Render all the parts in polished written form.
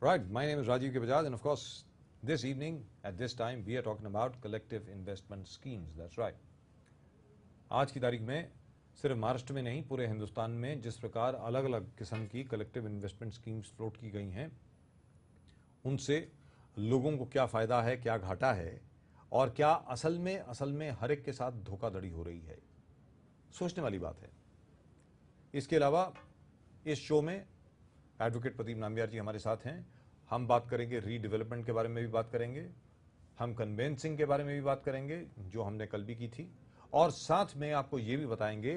Right, my name is Rajiv K. Bajaj, and of course, this evening at this time we are talking about collective investment schemes. That's right. आज की तारीख में सिर्फ महाराष्ट्र में नहीं, पूरे हिंदुस्तान में जिस प्रकार अलग अलग किस्म की कलेक्टिव इन्वेस्टमेंट स्कीम्स फ्लोट की गई हैं, उनसे लोगों को क्या फ़ायदा है, क्या घाटा है, और क्या असल में हर एक के साथ धोखाधड़ी हो रही है, सोचने वाली बात है। इसके अलावा इस शो में एडवोकेट प्रदीप नाम्बियार जी हमारे साथ हैं। हम बात करेंगे रीडेवलपमेंट के बारे में भी बात करेंगे, हम कन्वेंसिंग के बारे में भी बात करेंगे, जो हमने कल भी की थी, और साथ में आपको ये भी बताएंगे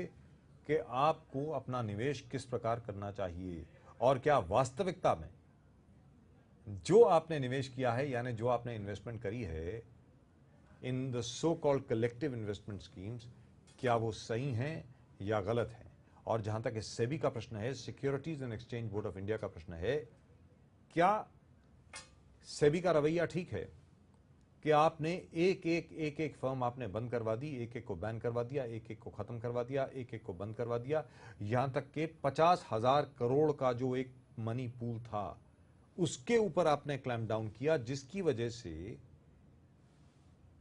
कि आपको अपना निवेश किस प्रकार करना चाहिए और क्या वास्तविकता में जो आपने निवेश किया है, यानी जो आपने इन्वेस्टमेंट करी है in the so called collective investment schemes, क्या वो सही हैं या गलत हैं। और जहां तक सेबी का प्रश्न है, securities and exchange board of India का प्रश्न है, क्या सेबी का रवैया ठीक है कि आपने एक फर्म आपने बंद करवा दी, एक को बैन करवा दिया, एक को खत्म करवा दिया, एक को बंद करवा दिया, यहां तक कि 50,000 करोड़ का जो एक मनी पूल था उसके ऊपर आपने क्लैम्प डाउन किया, जिसकी वजह से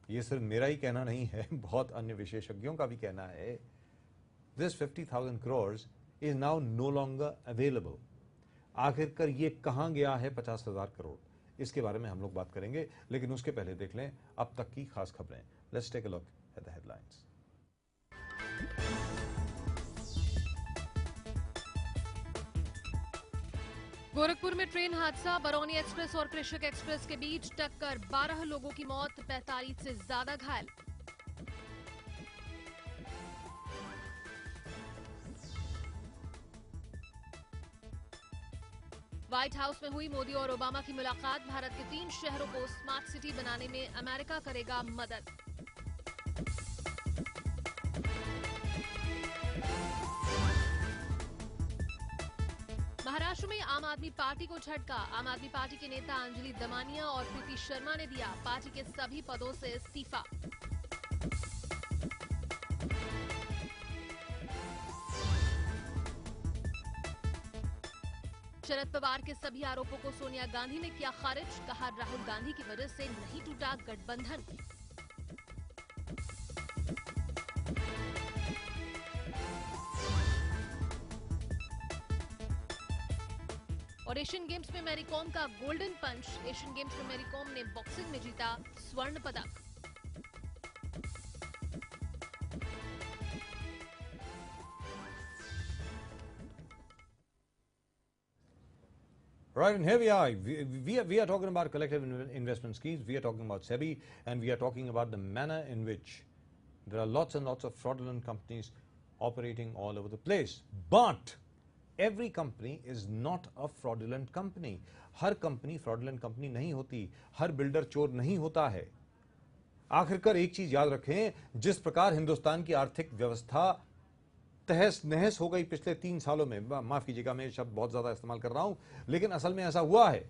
यह सिर्फ मेरा ही कहना नहीं है, बहुत अन्य विशेषज्ञों का भी कहना है, this 50,000 crores is now no longer available. आखिरकार ये कहां गया है 50,000 करोड़, इसके बारे में हम लोग बात करेंगे, लेकिन उसके पहले देख लें अब तक की खास खबरें। Let's take a look at the headlines. Gorakhpur में ट्रेन हादसा, बरौनी एक्सप्रेस और कृषक एक्सप्रेस के बीच टक्कर, 12 लोगों की मौत, 45 से ज्यादा घायल। व्हाइट हाउस में हुई मोदी और ओबामा की मुलाकात, भारत के 3 शहरों को स्मार्ट सिटी बनाने में अमेरिका करेगा मदद। महाराष्ट्र में आम आदमी पार्टी को झटका, आम आदमी पार्टी के नेता अंजलि दमानिया और प्रीति शर्मा ने दिया पार्टी के सभी पदों से इस्तीफा। शरद पवार के सभी आरोपों को सोनिया गांधी ने किया खारिज, कहा राहुल गांधी की वजह से नहीं टूटा गठबंधन। और एशियन गेम्स में मैरी कॉम का गोल्डन पंच, एशियन गेम्स में मैरी कॉम ने बॉक्सिंग में जीता स्वर्ण पदक। Right, and here we are. We are talking about collective investment schemes. We are talking about SEBI, and we are talking about the manner in which there are lots and lots of fraudulent companies operating all over the place. But every company is not a fraudulent company. Her company fraudulent company नहीं होती, हर builder चोर नहीं होता है। आखिरकार एक चीज याद रखें, जिस प्रकार हिंदुस्तान की आर्थिक व्यवस्था तहस नहस हो गई पिछले 3 सालों में, माफ कीजिएगा मैं शब्द बहुत ज्यादा इस्तेमाल कर रहा हूं, लेकिन असल में ऐसा हुआ है,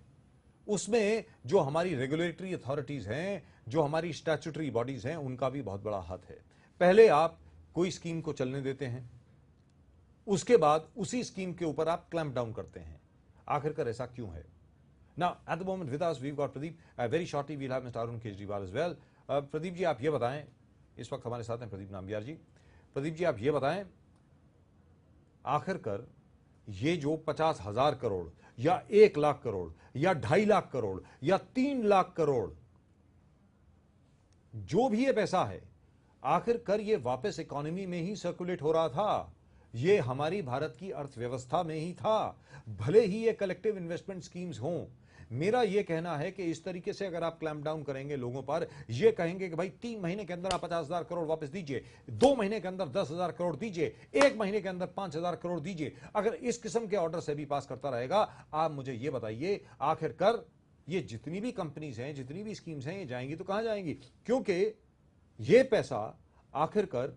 उसमें जो हमारी रेगुलेटरी अथॉरिटीज हैं, जो हमारी स्टैट्यूटरी बॉडीज हैं, उनका भी बहुत बड़ा हाथ है। पहले आप कोई स्कीम को चलने देते हैं, उसके बाद उसी स्कीम के ऊपर आप क्लैम्प डाउन करते हैं। आखिरकार ऐसा क्यों है? Now, at the moment with us we've got Pradeep. Very shortly we'll have Mr. Arun Kejriwal as well. Pradeep ji आप ये बताएं, इस वक्त हमारे साथ हैं प्रदीप नाम्बियार जी। प्रदीप जी आप ये बताएं, आखिरकार ये जो 50,000 करोड़ या 1 लाख करोड़ या 2.5 लाख करोड़ या 3 लाख करोड़ जो भी ये पैसा है, आखिरकार ये वापस इकोनॉमी में ही सर्कुलेट हो रहा था, ये हमारी भारत की अर्थव्यवस्था में ही था, भले ही ये कलेक्टिव इन्वेस्टमेंट स्कीम्स हों। मेरा ये कहना है कि इस तरीके से अगर आप क्लैम्प डाउन करेंगे लोगों पर, ये कहेंगे कि भाई 3 महीने के अंदर आप 50,000 करोड़ वापस दीजिए, 2 महीने के अंदर 10,000 करोड़ दीजिए, 1 महीने के अंदर 5,000 करोड़ दीजिए, अगर इस किस्म के ऑर्डर से भी पास करता रहेगा, आप मुझे ये बताइए आखिरकार ये जितनी भी कंपनीज हैं, जितनी भी स्कीम्स हैं, ये जाएंगी तो कहां जाएंगी? क्योंकि ये पैसा आखिरकार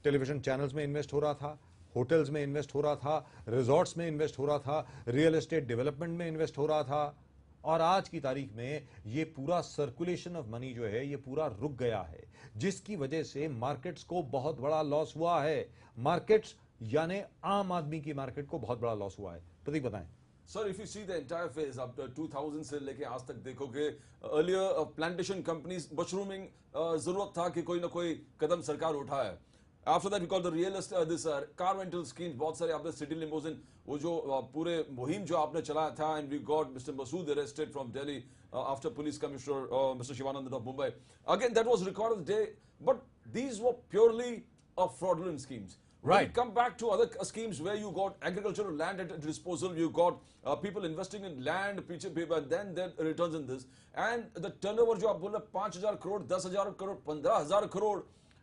टेलीविजन चैनल्स में इन्वेस्ट हो रहा था, होटल्स में इन्वेस्ट हो रहा था, रिजॉर्ट्स में इन्वेस्ट हो रहा था, रियल एस्टेट डेवलपमेंट में इन्वेस्ट हो रहा था, और आज की तारीख में ये पूरा सर्कुलेशन ऑफ मनी जो है ये पूरा रुक गया है, जिसकी वजह से मार्केट्स को बहुत बड़ा लॉस हुआ है। मार्केट्स यानी आम आदमी की मार्केट को बहुत बड़ा लॉस हुआ है। प्रदीप बताएं। Sir, if you see the entire phase up to 2000 से लेके आज तक देखोगे, earlier plantation companies mushrooming, जरूरत था कि कोई ना कोई कदम सरकार उठाए. After that we got the real estate, this car rental schemes, बहुत सारे आपने city limousine, वो जो पूरे मुहिम जो आपने चलाया था, and we got Mr. Masood arrested from Delhi after police commissioner Mr. Shivanand of Mumbai. Again, that was recorded the day, but these were purely fraudulent schemes. When Right. you come back to other schemes where you got agricultural land at disposal, you got people investing in land, and then their returns in this, and the turnover जो आप बोल रहे 5,000 करोड़, 10,000 करोड़, 15,000 करोड़,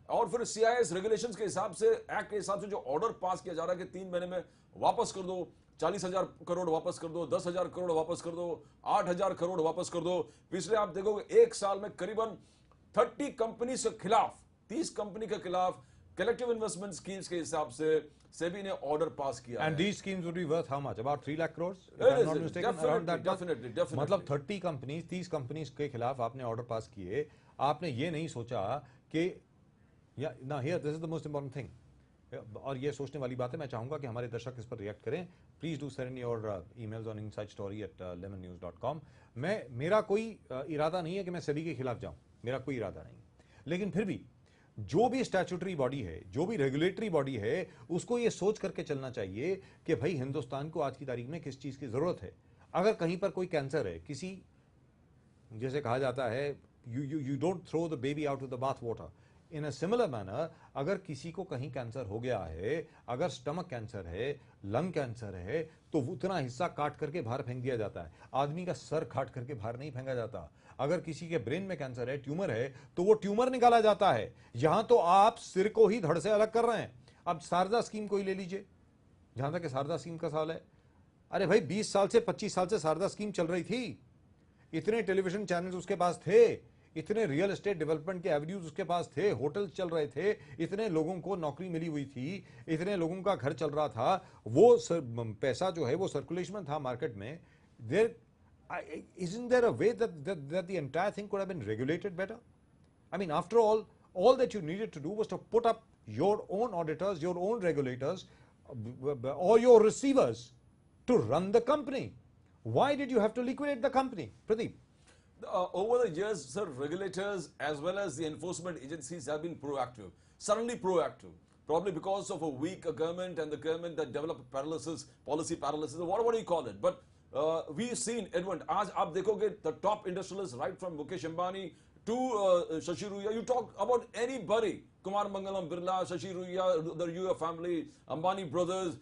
और फिर CIS regulations के हिसाब से, act के हिसाब से जो ऑर्डर पास किया जा रहा है कि 3 महीने में वापस कर दो, 40,000 करोड़ वापस कर दो, 10,000 करोड़ वापस कर दो, 8,000 करोड़ वापस कर दो. पिछले आप देखोगे एक साल में करीबन 30 कंपनी के खिलाफ, 30 कंपनी के खिलाफ कलेक्टिव इन्वेस्टमेंट स्कीम्स के हिसाब से सेबी ने ऑर्डर पास किया. And these schemes would be worth how much? About 3 lakh crores? If It I'm is, not it is. mistaken, Definitely, around that much. definitely. मतलब 30 कंपनीज, 30 कंपनीज के खिलाफ आपने order pass किए. आपने ये नहीं सोचा कि ना, here this is the most important thing, और ये सोचने वाली बात है. मैं चाहूंगा कि हमारे दर्शक इस पर रिएक्ट करें. Please do send your emails on insidestory@lemonnews.com. मेरा कोई इरादा नहीं है कि मैं सेबी के खिलाफ जाऊं, मेरा कोई इरादा नहीं, लेकिन फिर भी जो भी स्टैट्यूटरी बॉडी है, जो भी रेगुलेटरी बॉडी है, उसको ये सोच करके चलना चाहिए कि भाई हिंदुस्तान को आज की तारीख में किस चीज की जरूरत है. अगर कहीं पर कोई कैंसर है, किसी, जैसे कहा जाता है, you don't throw the baby out of the bath water. In a similar manner, अगर किसी को कहीं कैंसर हो गया है, अगर स्टमक कैंसर है, लंग कैंसर है, तो उतना हिस्सा काट करके बाहर फेंक दिया जाता है. आदमी का सर काट करके बाहर नहीं फेंका जाता. अगर किसी के ब्रेन में कैंसर है, ट्यूमर है, तो वो ट्यूमर निकाला जाता है. यहां तो आप सिर को ही धड़ से अलग कर रहे हैं. अब शारदा स्कीम को ही ले लीजिए, जहां तक शारदा स्कीम का सवाल है. अरे भाई 20 साल से 25 साल से शारदा स्कीम चल रही थी. इतने टेलीविजन चैनल्स उसके पास थे, इतने रियल एस्टेट डेवलपमेंट के एवेन्यूज उसके पास थे, होटल्स चल रहे थे, इतने लोगों को नौकरी मिली हुई थी, इतने लोगों का घर चल रहा था. वो पैसा जो है वो सर्कुलेशन में था मार्केट में. There isn't there a way that the entire thing could have been regulated better? I mean, after all that you needed to do was to put up your own auditors, your own regulators, or your receivers to run the company. Why did you have to liquidate the company? Pradeep. Over the years, sir, regulators as well as the enforcement agencies have been proactive, suddenly proactive. Probably because of a weak government and the government that developed paralysis, policy paralysis, what do you call it? But we've seen, Edwin, आज आप देखोगे the top industrialists right from Mukesh Ambani to Shashi Ruya, you talk about anybody, Kumar Mangalam Birla, Shashi Ruya, the Ruya family, Ambani brothers,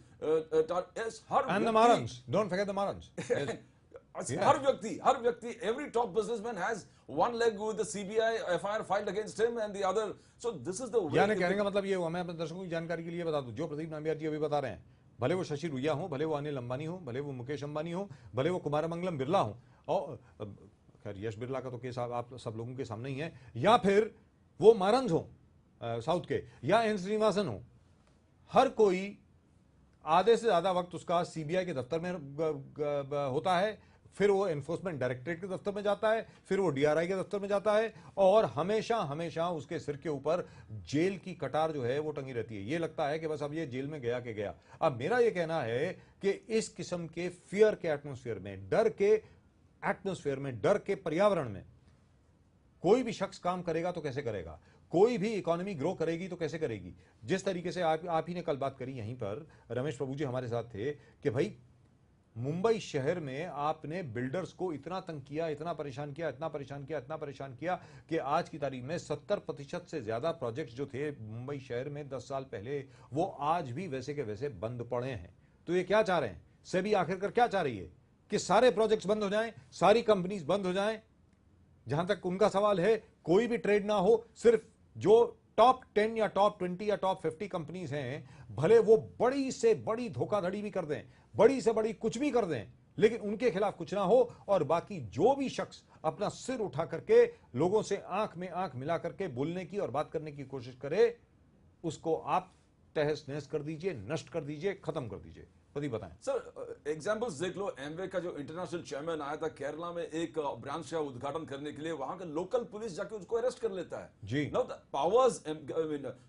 yes, And the Marans. Don't forget the Marans. Yes. हर व्यक्ति, every top businessman has one leg with the CBI FIR filed against him and the other. So this is the way. यानी कहने का मतलब ये हुआ, मैं अपने दर्शकों की जानकारी के लिए बता दूं, जो प्रदीप नाम्बियार जी अभी बता रहे हैं, भले वो शशि रुइया हो, भले वो अनिल अंबानी हो, भले वो मुकेश अंबानी हो, भले वो कुमार मंगलम बिरला हो, और खैर यश बिरला का तो केस आप सब लोगों के सामने ही है, या फिर वो मारंज हो साउथ के, या एन श्रीनिवासन हो, हर कोई आधे से ज्यादा वक्त उसका सीबीआई के दफ्तर में होता है, फिर वो एनफोर्समेंट डायरेक्टरेट के दफ्तर में जाता है, फिर वो डीआरआई के दफ्तर में जाता है, और हमेशा हमेशा उसके सिर के ऊपर जेल की कटार जो है वो टंगी रहती है. ये लगता है कि बस अब ये जेल में गया के गया. अब मेरा ये कहना है कि इस किस्म के फियर के एटमॉस्फेयर में, डर के एटमॉस्फेयर में, डर के पर्यावरण में कोई भी शख्स काम करेगा तो कैसे करेगा, कोई भी इकोनॉमी ग्रो करेगी तो कैसे करेगी. जिस तरीके से आप ही ने कल बात करी, यहीं पर रमेश प्रभु जी हमारे साथ थे, कि भाई मुंबई शहर में आपने बिल्डर्स को इतना तंग किया, इतना परेशान किया, इतना परेशान किया, इतना परेशान किया कि आज की तारीख में 70% से ज्यादा प्रोजेक्ट्स जो थे मुंबई शहर में 10 साल पहले, वो आज भी वैसे के वैसे बंद पड़े हैं. तो ये क्या चाह रहे हैं, सेबी आखिरकार क्या चाह रही है कि सारे प्रोजेक्ट्स बंद हो जाएं, सारी कंपनीज बंद हो जाएं. जहां तक उनका सवाल है, कोई भी ट्रेड ना हो, सिर्फ जो टॉप 10 या टॉप 20 या टॉप 50 कंपनीज हैं, भले वो बड़ी से बड़ी धोखाधड़ी भी कर दें, बड़ी से बड़ी कुछ भी कर दें, लेकिन उनके खिलाफ कुछ ना हो, और बाकी जो भी शख्स अपना सिर उठा करके लोगों से आंख में आंख मिला करके बोलने की और बात करने की कोशिश करे, उसको आप तहस नहस कर दीजिए, नष्ट कर दीजिए, खत्म कर दीजिए. प्रदीप बताएं. सर, एग्जाम्पल्स देख लो, एमवे का जो इंटरनेशनल चेयरमैन आया था केरला में एक ब्रांच का उद्घाटन करने के लिए, वहां का लोकल पुलिस जाके उसको अरेस्ट कर लेता है जी। नाउ पावर्स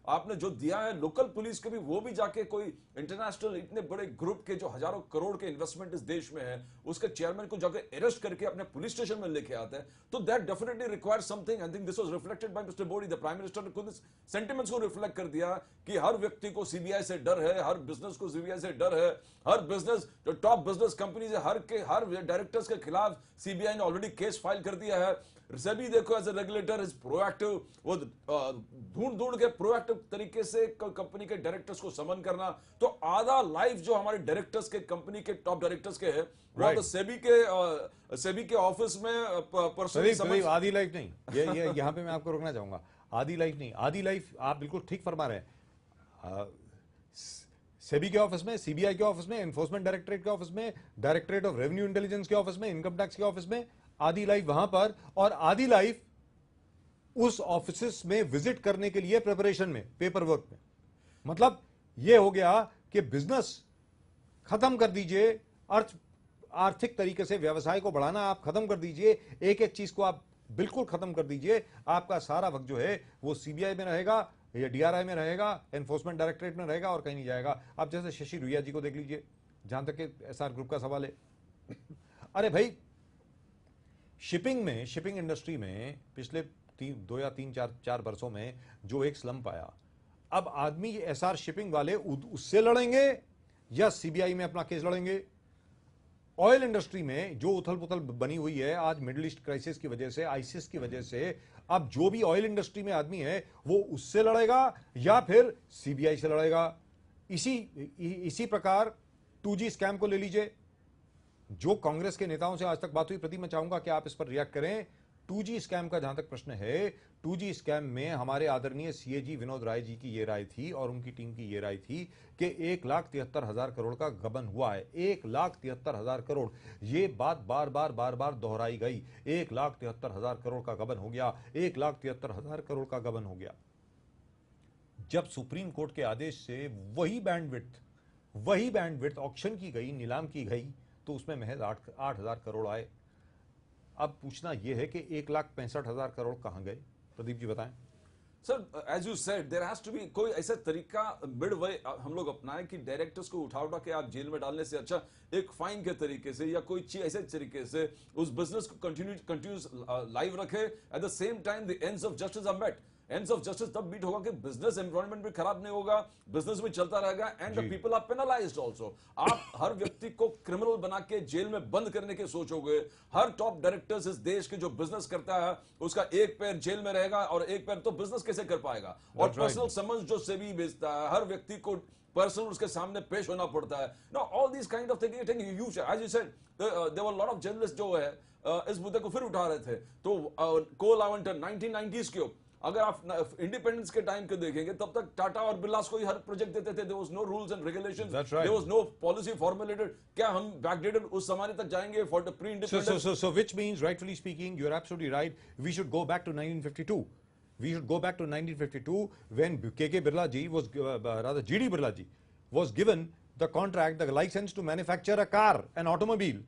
आपने जो दिया है लोकल पुलिस को भी, वो भी जाके कोई इंटरनेशनल इतने बड़े ग्रुप के जो हजारों करोड़ के इन्वेस्टमेंट इस देश में है, उसके चेयरमैन को जाके अरेस्ट करके अपने पुलिस स्टेशन में लेके आता है, तो that definitely requires something. I think this was reflected by mister Modi, the prime minister ने खुद इस सेंटिमेंट्स को रिफ्लेक्ट कर दिया कि हर व्यक्ति को सीबीआई से डर है, हर बिजनेस को सीबीआई से डर है, हर बिजनेस जो टॉप बिजनेस कंपनीज है हर डायरेक्टर्स के खिलाफ सीबीआई ने ऑलरेडी केस फाइल कर दिया है। सेबी देखो as a regulator is proactive, वो ढूंढ के प्रोएक्टिव तरीके से कंपनी के डायरेक्टर्स को समन करना। तो आधा लाइफ जो हमारे डायरेक्टर्स के, कंपनी के टॉप डायरेक्टर्स के है, वो तो सेबी के ऑफिस में पर्सनली समझ। आधी लाइफ नहीं, ये यहाँ पे मैं आपको रोकना चाहूंगा। आधी लाइफ नहीं, आधी लाइफ आप बिल्कुल ठीक फरमा रहे हैं। सेबी के ऑफिस में, सीबीआई के ऑफिस में, एनफोर्समेंट डायरेक्टरेट के ऑफिस में, डायरेक्टरेट ऑफ रेवेन्यू इंटेलिजेंस के ऑफिस में, इनकम टैक्स के ऑफिस में, आधी लाइफ वहां पर, और आधी लाइफ उस ऑफिस में विजिट करने के लिए प्रिपरेशन में, पेपर वर्क में। मतलब यह हो गया कि बिजनेस खत्म कर दीजिए, आर्थिक तरीके से व्यवसाय को बढ़ाना आप खत्म कर दीजिए, एक एक चीज को आप बिल्कुल खत्म कर दीजिए। आपका सारा वक्त जो है वो सीबीआई में रहेगा या डीआरआई में रहेगा, एनफोर्समेंट डायरेक्टरेट में रहेगा और कहीं नहीं जाएगा। आप जैसे शशि रुइया जी को देख लीजिए, जहां तक कि एसआर ग्रुप का सवाल है। अरे भाई, शिपिंग इंडस्ट्री में पिछले 4 वर्षों में जो एक स्लंप आया, अब आदमी एसआर शिपिंग वाले उससे लड़ेंगे या सीबीआई में अपना केस लड़ेंगे। ऑयल इंडस्ट्री में जो उथल पुथल बनी हुई है आज मिडिल ईस्ट क्राइसिस की वजह से, आईसिस की वजह से, अब जो भी ऑयल इंडस्ट्री में आदमी है वो उससे लड़ेगा या फिर सीबीआई से लड़ेगा। इसी प्रकार 2G स्कैम को ले लीजिए। जो कांग्रेस के नेताओं से आज तक बात हुई, प्रति मैं चाहूंगा कि आप इस पर रिएक्ट करें। 2G स्कैम का जहां तक प्रश्न है, 2G स्कैम में हमारे आदरणीय सीएजी विनोद राय जी की ये राय थी और उनकी टीम की ये राय थी कि 1,73,000 करोड़ का गबन हुआ है। 1,73,000 करोड़, ये बात बार बार दोहराई गई। 1,73,000 करोड़ का गबन हो गया, 1,73,000 करोड़ का गबन हो गया। जब सुप्रीम कोर्ट के आदेश से वही बैंडविड्थ ऑक्शन की गई, नीलाम की गई, तो उसमें महज 8,000 करोड़ आए। अब पूछना यह है कि 1,65,000 करोड़ कहां गए? प्रदीप जी बताएं। Sir, as you said, there has to be कोई ऐसा तरीका मिड वे हम लोग अपनाएं कि डायरेक्टर्स को उठा के आप जेल में डालने से अच्छा एक फाइन के तरीके से या कोई चीज ऐसे तरीके से उस बिजनेस को कंटिन्यूस लाइव रखे। At the same time the ends of justice are met. Ends of justice तब बीट होगा कि बिजनेस एनवायरनमेंट भी खराब नहीं होगा, बिजनेस भी चलता रहेगा, and the people are penalized also. आप हर व्यक्ति को क्रिमिनल बना के जेल में बंद करने के सोचोगे। हर टॉप डायरेक्टर्स इस देश के जो बिजनेस करता है उसका एक पैर जेल में रहेगा और एक पैर तो बिजनेस कैसे कर पाएगा। और पर्सनल समन्स जो सेबी भेजता है, हर व्यक्ति को पर्सनल उसके सामने पेश होना पड़ता है। No, all this kind of thing huge. As you said, there were lot of journalist जो है इस मुद्दे को फिर उठा रहे थे। तो कोल आवंटन 1990s के, अगर आप इंडिपेंडेंस के टाइम के देखेंगे तब तक टाटा और बिरला को ही हर प्रोजेक्ट देते थे। There was no rules and regulations, there was no policy formulated. क्या हम बैकडेटेड उस जमाने तक जाएंगे for the pre independence? So which means, rightfully speaking, you're absolutely right, we should go back to 1952. We should go back to 1952 when KK Birla ji was, rather GD Birla ji was given the contract, the license to manufacture a car, an automobile,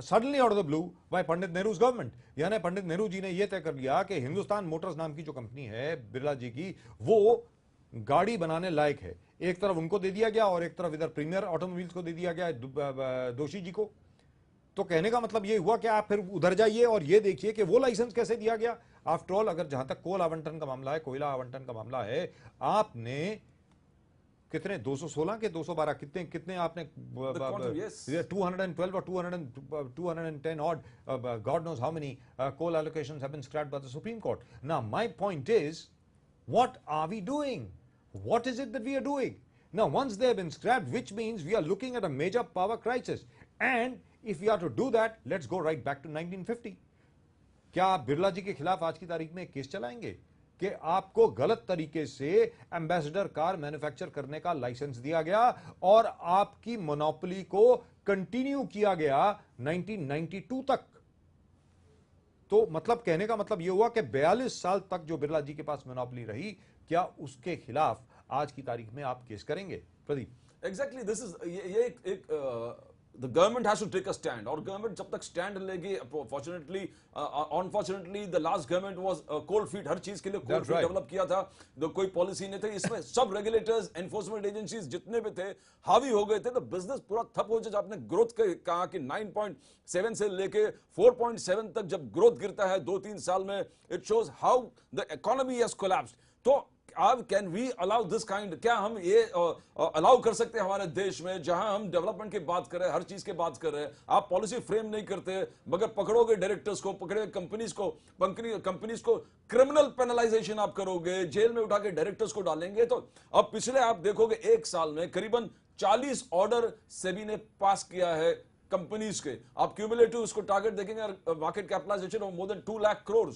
suddenly out of the blue by Pandit Nehru's government. यानी पंडित नेहरू जी ने यह तय कर लिया कि Hindustan Motors नाम की जो कंपनी है बिरला जी की, वो गाड़ी बनाने लायक है। एक तरफ उनको दे दिया गया और एक तरफ इधर प्रीमियर ऑटोमोबाइल्स को दे दिया गया, दोषी जी को। तो कहने का मतलब ये हुआ कि आप फिर उधर जाइए और ये देखिए कि वो लाइसेंस कैसे दिया गया। आफ्टर ऑल, अगर जहां तक कोल आवंटन का मामला है, कोयला आवंटन का मामला है, आपने कितने 216 के 212 कितने आपने 212 or 210 odd, God knows how many coal allocations have been scrapped by the Supreme Court. Now my point is, what are we doing? What is it that we are doing? Now once they have been scrapped, which means we are looking at a major power crisis, and if we are to do that, let's go right back to 1950. क्या आप बिरला जी के खिलाफ आज की तारीख में case चलाएंगे कि आपको गलत तरीके से एम्बेसडर कार मैन्युफैक्चर करने का लाइसेंस दिया गया और आपकी मोनोपोली को कंटिन्यू किया गया 1992 तक? तो मतलब कहने का मतलब यह हुआ कि 42 साल तक जो बिरला जी के पास मोनोपोली रही, क्या उसके खिलाफ आज की तारीख में आप केस करेंगे? प्रदीप। एग्जैक्टली दिस इज ये एक the government has to take a stand, और गवर्नमेंट जब तक स्टैंड लेगी, fortunately unfortunately the last government was cold feet, हर चीज के लिए कोल्ड फीट डेवलप किया था, कोई पॉलिसी नहीं थी इसमें, सब रेगुलेटर्स एनफोर्समेंट एजेंसीज जितने भी थे हावी हो गए थे, तो बिजनेस पूरा ठप हो जाए। आपने ग्रोथ कहा कि 9.7 से लेके 4.7 तक जब ग्रोथ गिरता है 2-3 साल में, it shows how the economy has collapsed. तो अब can we allow this kind, क्या हम ये अलाउ कर सकते हैं हमारे देश में जहां हम डेवलपमेंट की बात कर रहे हैं, हर चीज की बात कर रहे हैं, आप पॉलिसी फ्रेम नहीं करते, मगर पकड़ोगे डायरेक्टर्स को, पकड़ोगे कंपनीज को क्रिमिनल पेनलाइजेशन आप करोगे, जेल में उठा के डायरेक्टर्स को डालेंगे। तो अब पिछले आप देखोगे एक साल में करीबन 40 ऑर्डर सेबी ने पास किया है कंपनीज के। आप क्यूमुलेटिव उसको टारगेट देखेंगे, market capitalisation of more than 2 lakh crore,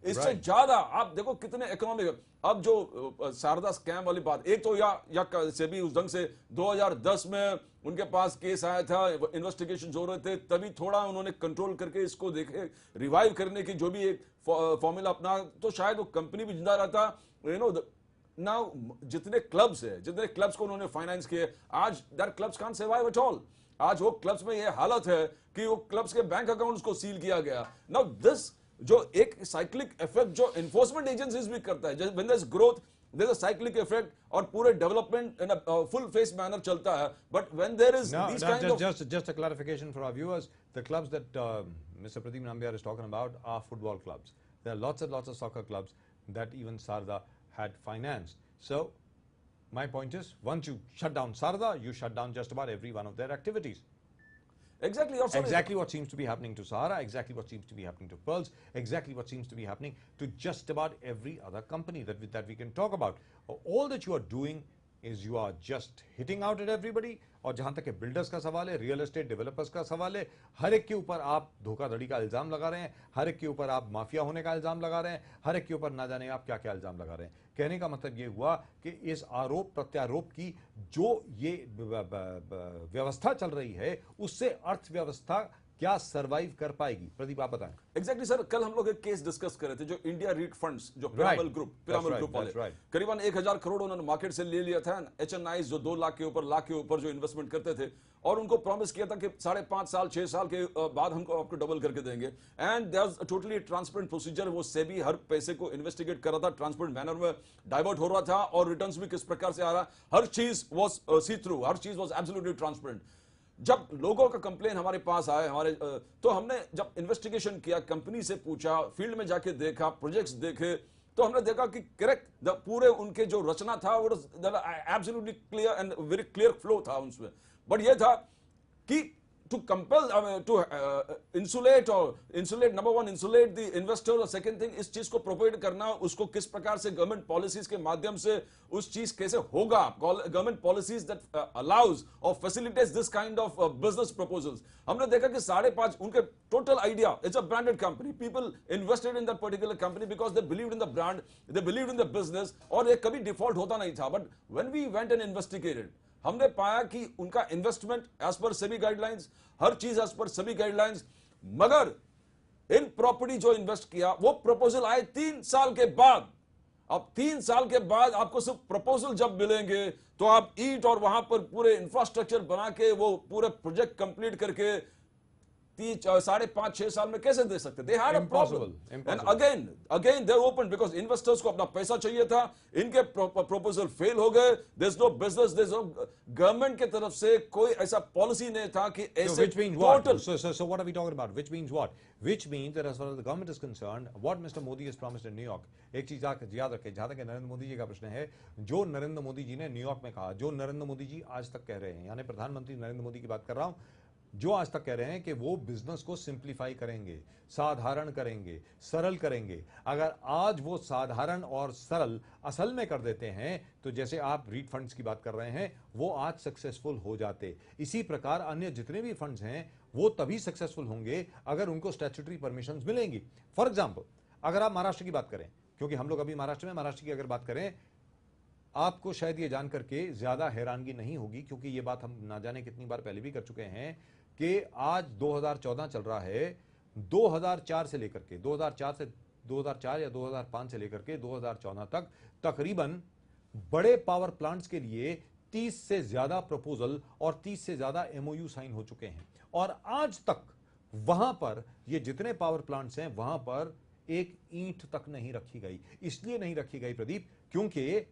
इससे ज्यादा आप देखो कितने इकोनॉमिक। अब जो शारदा स्कैम वाली बात, एक तो या सेबी उस ढंग से 2010 में उनके पास केस आया था, इन्वेस्टिगेशन हो रहे थे, तभी थोड़ा उन्होंने कंट्रोल करके इसको देखे रिवाइव करने की जो भी एक फॉर्मूला अपना, तो शायद वो कंपनी भी जिंदा रहता। नाउ जितने क्लब्स को उन्होंने फाइनेंस किए, आज that clubs can't survive at all. आज वो क्लब्स में ये हालत है कि वो क्लब्स के बैंक अकाउंट्स को सील किया गया। नाउ दिस जो एक साइक्लिक इफेक्ट जो एनफोर्समेंट एजेंसीज भी करता है, when there is growth there is a cyclic effect, और पूरे development in a full phase manner चलता है, but when there is this kind of just a clarification for our viewers, the clubs that Mr. Pradeep Nambiar is talking about are football clubs. There are lots and lots of soccer clubs that even Sarda had financed. So my point is, once you shut down Sarda, you shut down just about every one of their activities. Exactly what seems to be happening to Sahara, exactly what seems to be happening to Pearls, exactly what seems to be happening to just about every other company that we can talk about. All that you are doing is you are just hitting out at everybody. और जहां तक builders का सवाल है, real estate developers का सवाल है, हर एक के ऊपर आप धोखाधड़ी का इल्जाम लगा रहे हैं, हर एक के ऊपर आप माफिया होने का इल्जाम लगा रहे हैं, हर एक के ऊपर ना जाने आप क्या क्या इल्जाम लगा रहे हैं। कहने का मतलब ये हुआ कि इस आरोप प्रत्यारोप की जो ये व्यवस्था चल रही है, उससे अर्थव्यवस्था क्या सरवाइव कर पाएगी? प्रदीप आप बताएं। एग्जैक्टली सर, कल हम लोग एक केस डिस्कस कर रहे थे, जो इंडिया रीट फंड्स, जो पिरामिड ग्रुप वाले, करीबन 1000 करोड़ उन्होंने मार्केट से ले लिया था। HNIs जो 2 लाख के ऊपर जो इन्वेस्टमेंट करते थे, और उनको प्रॉमिस किया था कि 5.5 साल 6 साल के बाद हमको आपको डबल करके देंगे। And there was totally transparent procedure. वो सेबी हर पैसे को इन्वेस्टिगेट कर रहा था, ट्रांसपेरेंट मैनर में डाइवर्ट हो रहा था, और रिटर्न्स भी किस प्रकार से आ रहा, हर चीज वाज सी थ्रू, हर चीज वाज एब्सोल्युटली ट्रांसपेरेंट। जब लोगों का कंप्लेन हमारे पास आए, तो हमने जब इन्वेस्टिगेशन किया, कंपनी से पूछा, फील्ड में जाके देखा, प्रोजेक्ट्स देखे, तो हमने देखा कि करेक्ट पूरे उनके जो रचना था वो absolutely clear and very clear flow था उसमें। बट ये था कि to compel to insulate number one, insulate the investor, और second thing इस चीज को प्रोपेट करना, उसको किस प्रकार से गवर्नमेंट पॉलिसीज के माध्यम से उस चीज कैसे होगा, गवर्नमेंट पॉलिसीज दैट अलाउज और facilitates this kind of business proposals. हमने देखा कि 5.5 उनके total idea, it's a branded company, people invested in that particular company because they believed in the brand, they believed in the business, और ये कभी default होता नहीं था। But when we went and investigated, हमने पाया कि उनका investment as per SEBI guidelines, हर चीज एज पर सेबी गाइडलाइंस, मगर इन प्रॉपर्टी जो इन्वेस्ट किया वो प्रपोजल आए 3 साल के बाद। अब 3 साल के बाद आपको सिर्फ प्रपोजल जब मिलेंगे, तो आप ईट और वहां पर पूरे इंफ्रास्ट्रक्चर बना के वो पूरे प्रोजेक्ट कंप्लीट करके 5.5-6 साल में कैसे दे सकते? They had a problem. And again they're open because investors को अपना पैसा चाहिए था, इनके proposal fail हो गए, there's no business, there's no government के तरफ से कोई ऐसा policy नहीं था कि ऐसे which means total. So what are we talking about? Which means what? Which means that as far as the government is concerned, what Mr. Modi has promised in New York, एक चीज याद रखें, जहां तक नरेंद्र मोदी जी का प्रश्न है, जो नरेंद्र मोदी जी ने न्यूयॉर्क में कहा, जो नरेंद्र मोदी जी आज तक कह रहे हैं, यानी प्रधानमंत्री नरेंद्र मोदी की बात कर रहा हूं, जो आज तक कह रहे हैं कि वो बिजनेस को सिंप्लीफाई करेंगे, साधारण करेंगे, सरल करेंगे। अगर आज वो साधारण और सरल असल में कर देते हैं, तो जैसे आप रीट फंड्स की बात कर रहे हैं, वो आज सक्सेसफुल हो जाते। इसी प्रकार अन्य जितने भी फंड्स हैं वो तभी सक्सेसफुल होंगे अगर उनको स्टैट्यूटरी परमिशंस मिलेंगी। फॉर एग्जांपल, अगर आप महाराष्ट्र की बात करें, क्योंकि हम लोग अभी महाराष्ट्र की अगर बात करें, आपको शायद ये जानकर के ज्यादा हैरानगी नहीं होगी, क्योंकि ये बात हम ना जाने कितनी बार पहले भी कर चुके हैं कि आज 2014 चल रहा है, 2004 से लेकर के 2004 या 2005 से लेकर के 2014 तक तकरीबन बड़े पावर प्लांट्स के लिए 30 से ज्यादा प्रपोजल और 30 से ज्यादा एमओयू साइन हो चुके हैं और आज तक वहां पर ये जितने पावर प्लांट्स हैं वहां पर एक ईंट तक नहीं रखी गई। इसलिए नहीं रखी गई प्रदीप क्योंकि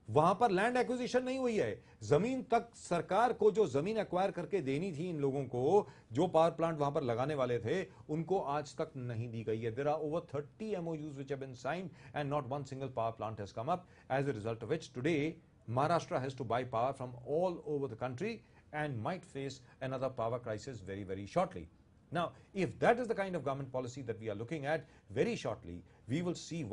वहां पर लैंड एक्विजिशन नहीं हुई है। जमीन तक सरकार को जो जमीन एक्वायर करके देनी थी इन लोगों को, जो पावर प्लांट वहां पर लगाने वाले थे, उनको आज तक नहीं दी गई है। There are over 30 MOUs which have been signed and not one single power plant has come up, as a result of which today Maharashtra has to buy power from all over the country and might face another power crisis very, very shortly. Now, if that is the kind of government policy that we are looking at, very shortly we will see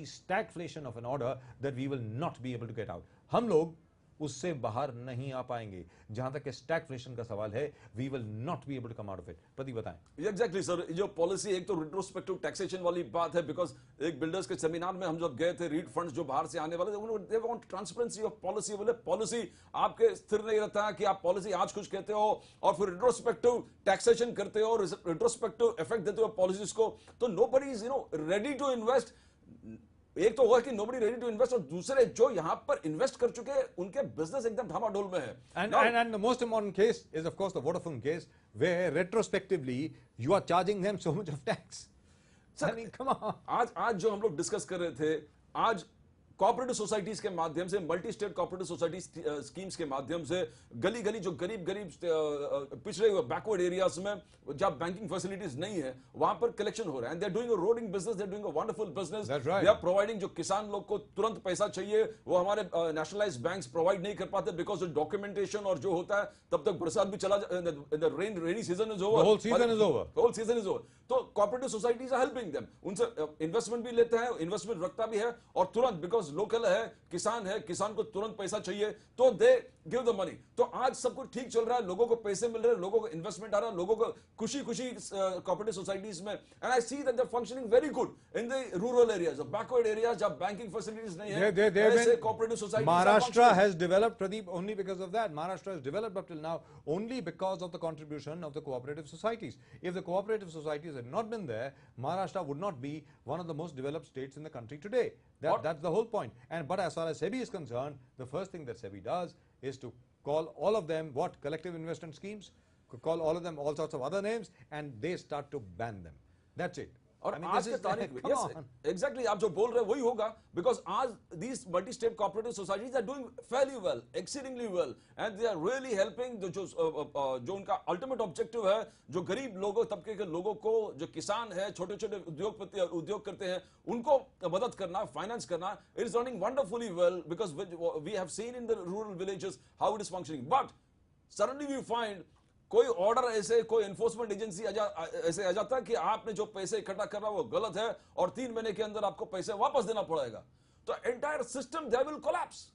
stagflation of an order that we will not be able to get out. हम लोग उससे बाहर नहीं आ पाएंगे। जहां तक stagflation का सवाल है, we will not be able to come out of it. Pradeep बताएं। एग्जैक्टली सर, जो पॉलिसी एक तो रिट्रोस्पेक्टिव टैक्सेशन वाली बात है, बिकॉज एक बिल्डर्स के सेमिनार में हम जब गए थे, रीड फंड्स जो बाहर से आने वाले थे, they want transparency of policy. बोले पॉलिसी आपके स्थिर नहीं रहता है कि आप पॉलिसी आज कुछ कहते हो और फिर रिट्रोस्पेक्टिव टैक्सेशन करते हो और रिट्रोस्पेक्टिव इफेक्ट देते हो पॉलिसीज को, तो nobody is ready to invest. एक तो हुआ कि नोबडी रेडी टू इन्वेस्ट और दूसरे जो यहां पर इन्वेस्ट कर चुके हैं उनके बिजनेस एकदम धामाडोल में है। And the most important case is of course the Vodafone case, where retrospectively you are charging them so much of tax. Sir, I mean, come on. आज जो हम लोग डिस्कस कर रहे थे, आज कोऑपरेटिव सोसाइटीज के माध्यम से, multi state cooperative society schemes के माध्यम से गली गली जो गरीब पिछड़े हुए बैकवर्ड एरियाज में जहां बैंकिंग फैसिलिटीज नहीं है, वहां पर कलेक्शन हो रहा है। And they are doing a roaring business, they are doing a wonderful business. They are providing, जो किसान लोग को तुरंत पैसा चाहिए वो हमारे नेशनलाइज्ड बैंक्स प्रोवाइड नहीं कर पाते बिकॉज डॉक्यूमेंटेशन और जो होता है तब तक बरसात भी चला, rainy season is over, whole season is over. तो cooperative societies are helping them, उनसे इन्वेस्टमेंट भी लेते हैं, इन्वेस्टमेंट रखता भी है और तुरंत, बिकॉज लोकल है, किसान को तुरंत पैसा चाहिए तो दे गिव द मनी। तो आज सब कुछ ठीक चल रहा है, लोगों को पैसे मिल रहे हैं, लोगों को इन्वेस्टमेंट आ रहा है, लोगों को खुशी कोऑपरेटिव सोसाइटीज में। And I see that they are functioning very good in the rural areas, backward areas जहां बैंकिंग फैसिलिटीज नहीं है, ऐसे cooperative societies. Maharashtra has developed, Pradeep, only because of that. Maharashtra has developed up till now only because of the contribution of the cooperative societies. If the cooperative societies had not been there, Maharashtra would not be one of the most developed states in the country today. That's the whole point. But as far as SEBI is concerned, the first thing that SEBI does is to call all of them what? Collective investment schemes, call all of them all sorts of other names, and they start to ban them. That's it. और आज के तारीख में exactly आप जो बोल रहे हैं वही होगा, बिकॉज आज these multi state cooperative societies are doing fairly well, exceedingly well, and they are really helping. जो उनका अल्टीमेट ऑब्जेक्टिव है, जो गरीब लोगों तबके के लोगों को, जो किसान है, छोटे छोटे उद्योग करते हैं, उनको मदद करना, फाइनेंस करना, it is running wonderfully well because we have seen in the rural villages how it is functioning. But suddenly we find कोई ऑर्डर ऐसे, कोई एनफोर्समेंट एजेंसी ऐसे आ जाता है कि आपने जो पैसे इकट्ठा कर रहा वो गलत है और 3 महीने के अंदर आपको पैसे वापस देना पड़ेगा, तो entire system they will collapse.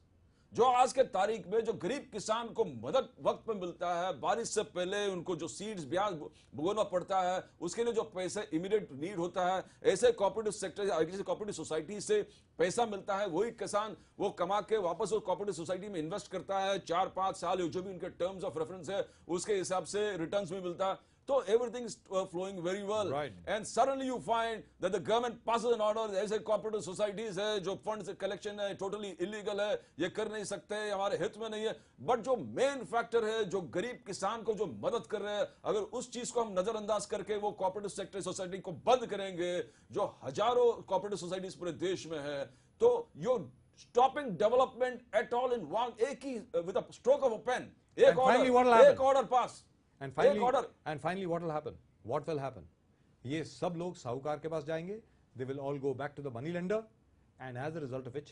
जो आज के तारीख में जो गरीब किसान को मदद वक्त पे मिलता है, बारिश से पहले उनको जो सीड्स ब्याज भुगतना पड़ता है, उसके लिए जो पैसे इमीडिएट नीड होता है, ऐसे कोऑपरेटिव सेक्टर, कोऑपरेटिव सोसाइटी से पैसा मिलता है, वही किसान वो कमा के वापस उस कोऑपरेटिव सोसाइटी में इन्वेस्ट करता है, 4-5 साल जो भी उनके टर्म्स ऑफ रेफरेंस है उसके हिसाब से रिटर्न्स भी मिलता है, तो everything is flowing very well. Right. And suddenly you find that the government passes an order, ऐसे cooperative societies है जो funds collection है totally illegal है, ये कर नहीं सकते, हमारे हित में नहीं है। बट जो मेन फैक्टर है, जो गरीब किसान को जो मदद कर रहे हैं, अगर उस चीज को हम नजरअंदाज करके वो कोऑपरेटिव सेक्टर सोसाइटी को बंद करेंगे, जो हजारों कोऑपरेटिव सोसाइटीज पूरे देश में है, तो यो stopping development at all in one, एक ही with a stroke of a pen, एक order pass। And finally what will happen? What will happen? ये सब लोग साहूकार के पास जाएंगे, they will all go back to the money lender, and as a result of which,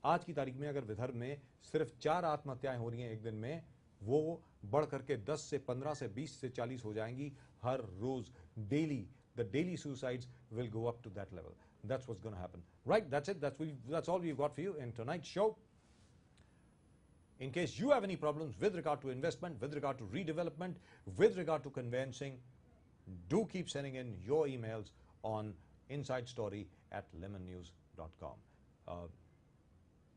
आज की तारीख में अगर विदर्भ में सिर्फ 4 आत्महत्याएं हो रही हैं एक दिन में, वो बढ़ करके 10 से 15 से 20 से 40 हो जाएंगी हर रोज, daily. The daily suicides will go up to that level. That's what's going to happen. Right, that's it. That's all we've got for you in tonight's show. In case you have any problems with regard to investment, with regard to redevelopment, with regard to conveyancing, do keep sending in your emails on insidestory@lemonnews.com.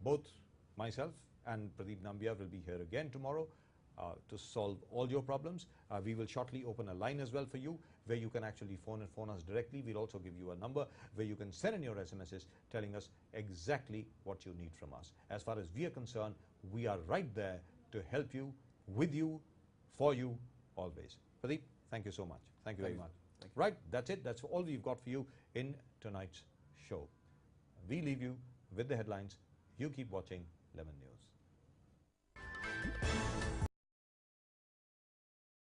Both myself and Pradeep Nambiar will be here again tomorrow. to solve all your problems. We will shortly open a line as well for you where you can actually phone us directly. We'll also give you a number where you can send in your SMSs telling us exactly what you need from us. As far as we are concerned, we are right there to help you, with you, for you, always. Pradeep, thank you so much. Thank you very much. Right, that's it. That's all we've got for you in tonight's show. We leave you with the headlines. You keep watching Lemon News.